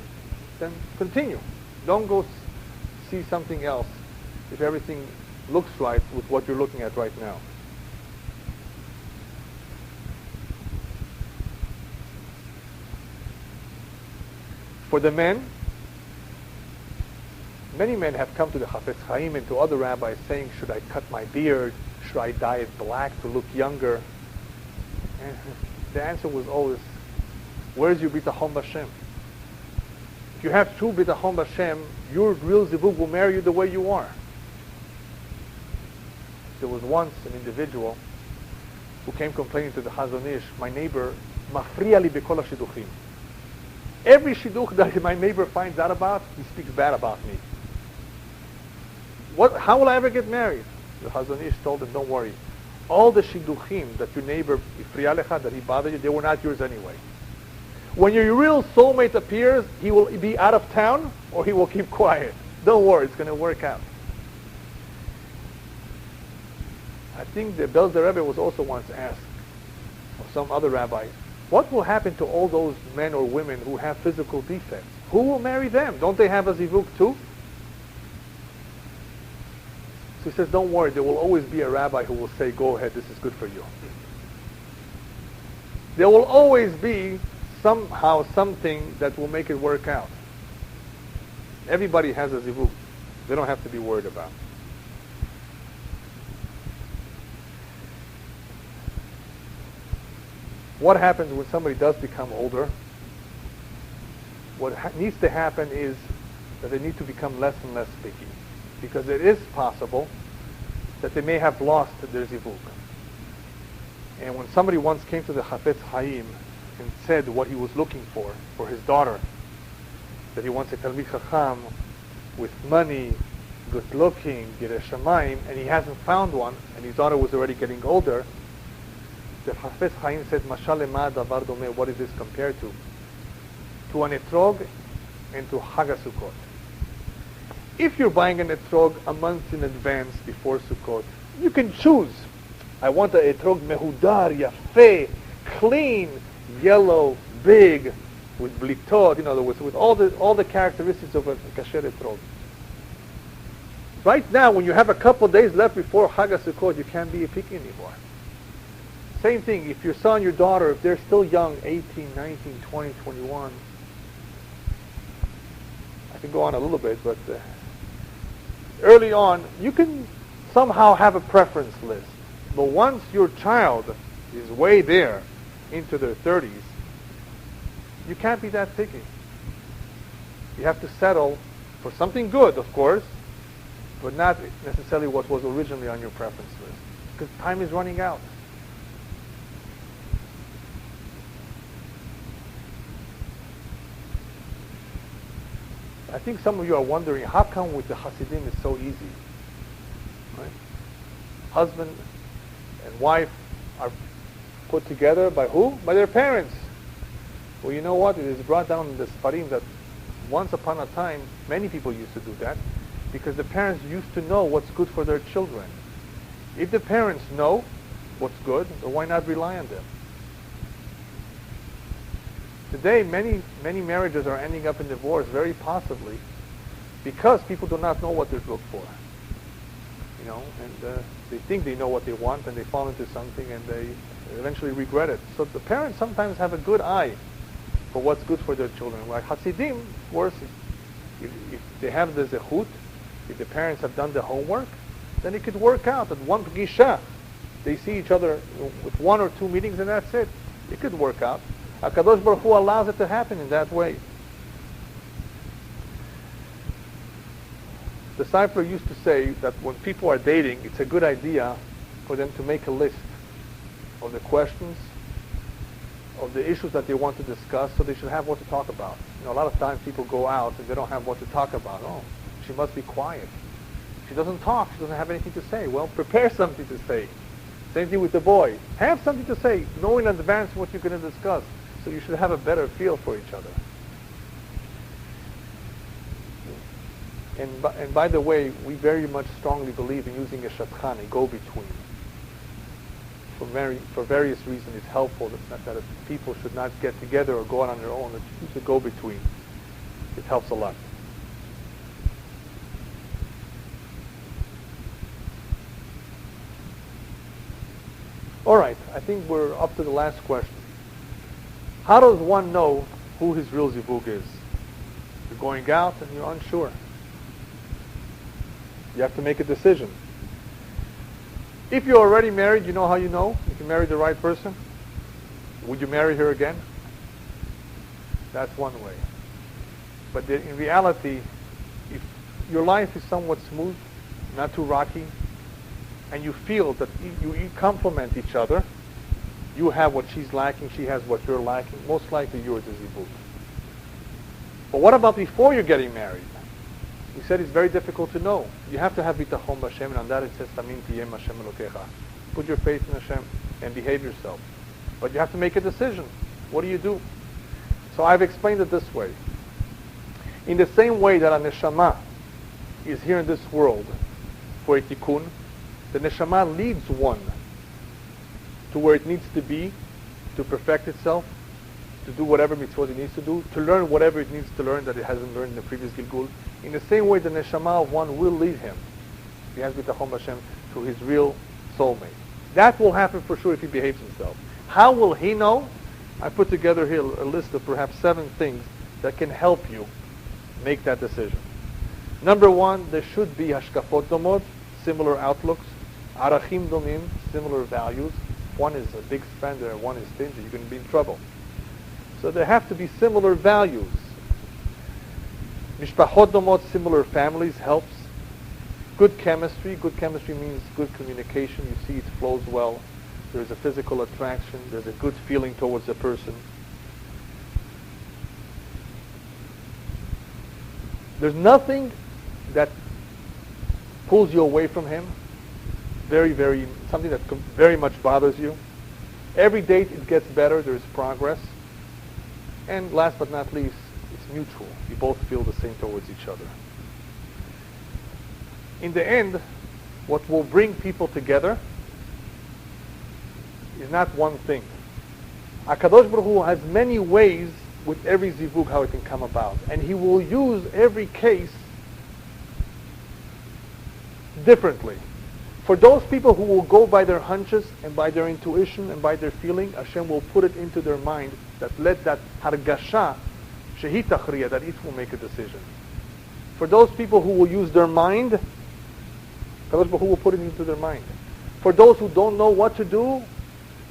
S1: then continue. Don't go see something else if everything looks right with what you're looking at right now. For the men, many men have come to the Chafetz Chaim and to other rabbis saying, should I cut my beard? Should I dye it black to look younger? And the answer was always, where's your bitachon b'Hashem? If you have true bitachon b'Hashem, your real zivug will marry you the way you are. There was once an individual who came complaining to the Chazon Ish, my neighbor, mafriya li b'kol ha-shiduchim. Every shidduch that my neighbor finds out about, he speaks bad about me. How will I ever get married? The Chazon Ish told him, don't worry. All the shidduchim that your neighbor, ifriya lecha, that he bothered you, they were not yours anyway. When your real soulmate appears, he will be out of town or he will keep quiet. Don't worry, it's going to work out. I think the Belzer Rebbe was also once asked, or some other rabbi, what will happen to all those men or women who have physical defects? Who will marry them? Don't they have a zivug too? So he says, don't worry, there will always be a rabbi who will say, go ahead, this is good for you. There will always be somehow something that will make it work out. Everybody has a zivug. They don't have to be worried about. What happens when somebody does become older? What needs to happen is that they need to become less and less picky, because it is possible that they may have lost their zivug. And when somebody once came to the Chafetz Chaim and said what he was looking for his daughter, that he wants a Talmid Chacham with money, good looking, Yireh Shamayim, and he hasn't found one, and his daughter was already getting older, the Chafetz Chaim said, Mashal lema davar domeh, what is this compared to? To an etrog and to Chag HaSukkot. If you're buying an etrog a month in advance before Sukkot, you can choose. I want a etrog mehudar, yafeh, clean, yellow, big, with blitot, with all the characteristics of a kasher etrog. Right now, when you have a couple of days left before Chag HaSukkot, you can't be picky anymore. Same thing, if your son, your daughter, if they're still young, 18, 19, 20, 21, I can go on a little bit, but early on, you can somehow have a preference list. But once your child is way there, into their 30s, you can't be that picky. You have to settle for something good, of course, but not necessarily what was originally on your preference list, because time is running out. I think some of you are wondering, how come with the Hasidim it's so easy? Right? Husband and wife are put together by who? By their parents. Well, you know what? It is brought down in the Sfarim that once upon a time, many people used to do that, because the parents used to know what's good for their children. If the parents know what's good, then why not rely on them? Today, many marriages are ending up in divorce, very possibly, because people do not know what they look for. And they think they know what they want, and they fall into something, and they eventually regret it. So the parents sometimes have a good eye for what's good for their children. Like Hasidim, of course, if they have the zechut, if the parents have done the homework, then it could work out. At one pgisha, they see each other with one or two meetings, and that's it. It could work out. HaKadosh Baruch Hu allows it to happen in that way. The Sefer used to say that when people are dating, it's a good idea for them to make a list of the questions, of the issues that they want to discuss, so they should have what to talk about. A lot of times people go out and they don't have what to talk about. Oh, she must be quiet. She doesn't talk. She doesn't have anything to say. Well, prepare something to say. Same thing with the boy. Have something to say. Know in advance what you're going to discuss. So you should have a better feel for each other. And by the way, we very much strongly believe in using a shatchan, a go-between. For various reasons, it's helpful that people should not get together or go out on their own. Use a go-between. It helps a lot. All right, I think we're up to the last question. How does one know who his real zivug is? You're going out and you're unsure. You have to make a decision. If you're already married, you know how you know if you married the right person? Would you marry her again? That's one way. But in reality, if your life is somewhat smooth, not too rocky, and you feel that you complement each other, you have what she's lacking, she has what you're lacking, most likely yours is zivug. But what about before you're getting married? We said it's very difficult to know. You have to have bitachon b'Hashem, and on that it says, Tamin tiyem Hashem Elokecha. Put your faith in Hashem and behave yourself. But you have to make a decision. What do you do? So I've explained it this way. In the same way that a neshama is here in this world for a tikkun, the neshama leads one to where it needs to be, to perfect itself, to do whatever mitzvot it needs to do, to learn whatever it needs to learn that it hasn't learned in the previous Gilgul. In the same way, the neshama of one will lead him, if he has bitachon b'Hashem, to his real soulmate. That will happen for sure if he behaves himself. How will he know? I put together here a list of perhaps 7 things that can help you make that decision. Number 1, there should be hashkafot domot, similar outlooks, arachim domim, similar values. If one is a big spender and one is stingy, you're going to be in trouble. So there have to be similar values. Mishpachot domot, similar families, helps. Good chemistry. Good chemistry means good communication. You see it flows well. There's a physical attraction. There's a good feeling towards the person. There's nothing that pulls you away from him. Something that very much bothers you. Every date it gets better. There's progress. And last but not least, it's mutual. You both feel the same towards each other. In the end, what will bring people together is not one thing. HaKadosh Baruch Hu has many ways with every zivug how it can come about. And he will use every case differently. For those people who will go by their hunches and by their intuition and by their feeling, Hashem will put it into their mind that let that hargasha, shehi tachriya, that it will make a decision. For those people who will use their mind, HaKadosh Baruch Hu will put it into their mind. For those who don't know what to do,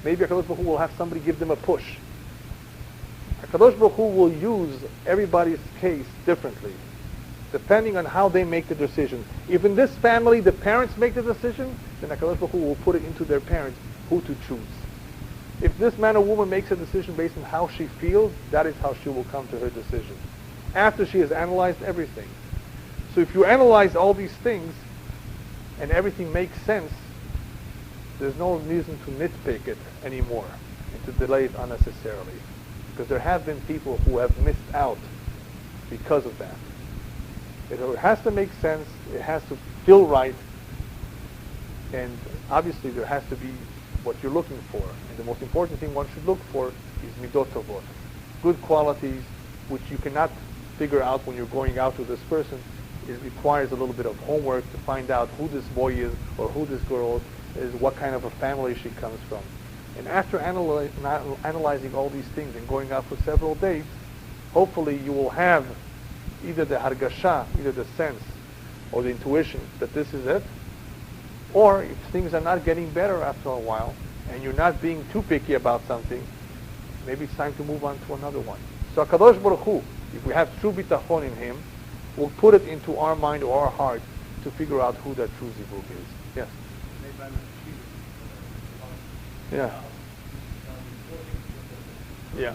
S1: maybe HaKadosh Baruch Hu will have somebody give them a push. HaKadosh Baruch Hu will use everybody's case differently, depending on how they make the decision. If in this family the parents make the decision, then HaKadosh Baruch Hu will put it into their parents who to choose. If this man or woman makes a decision based on how she feels, that is how she will come to her decision, after she has analyzed everything. So if you analyze all these things, and everything makes sense, there's no reason to nitpick it anymore and to delay it unnecessarily. Because there have been people who have missed out because of that. It has to make sense, it has to feel right, and obviously there has to be what you're looking for. And the most important thing one should look for is midot tovot, good qualities which you cannot figure out when you're going out with this person. It requires a little bit of homework to find out who this boy is or who this girl is, what kind of a family she comes from. And after analyzing all these things and going out for several days, hopefully you will have either the hargasha, either the sense or the intuition that this is it, or if things are not getting better after a while and you're not being too picky about something, maybe it's time to move on to another one. So HaKadosh Baruch Hu, if we have true bitachon in him, we'll put it into our mind or our heart to figure out who that true zivug is. Yes? Yeah. Yeah.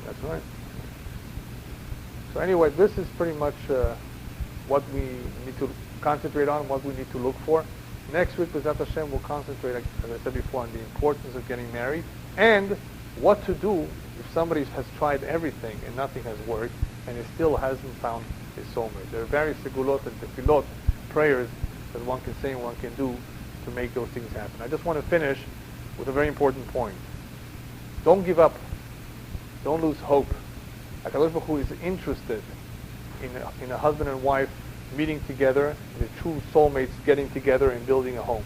S1: That's right. So anyway, this is pretty much what we need to concentrate on, what we need to look for. Next week, B'ezrat Hashem, will concentrate, as I said before, on the importance of getting married and what to do if somebody has tried everything and nothing has worked and he still hasn't found his soulmate. There are various segulot and tefillot, prayers that one can say and one can do to make those things happen. I just want to finish with a very important point. Don't give up. Don't lose hope. HaKadosh Baruch Hu is interested in a husband and wife meeting together, and the true soulmates getting together and building a home.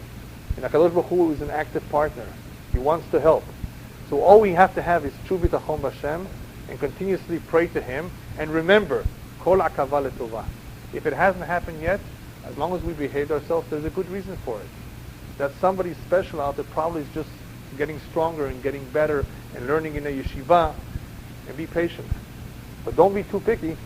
S1: And HaKadosh Baruch Hu is an active partner. He wants to help. So all we have to have is true bitachon b'Hashem and continuously pray to Him. And remember, kol akava letova. If it hasn't happened yet, as long as we behaved ourselves, there's a good reason for it. That somebody special out there probably is just getting stronger and getting better and learning in a yeshiva, and be patient. But don't be too picky.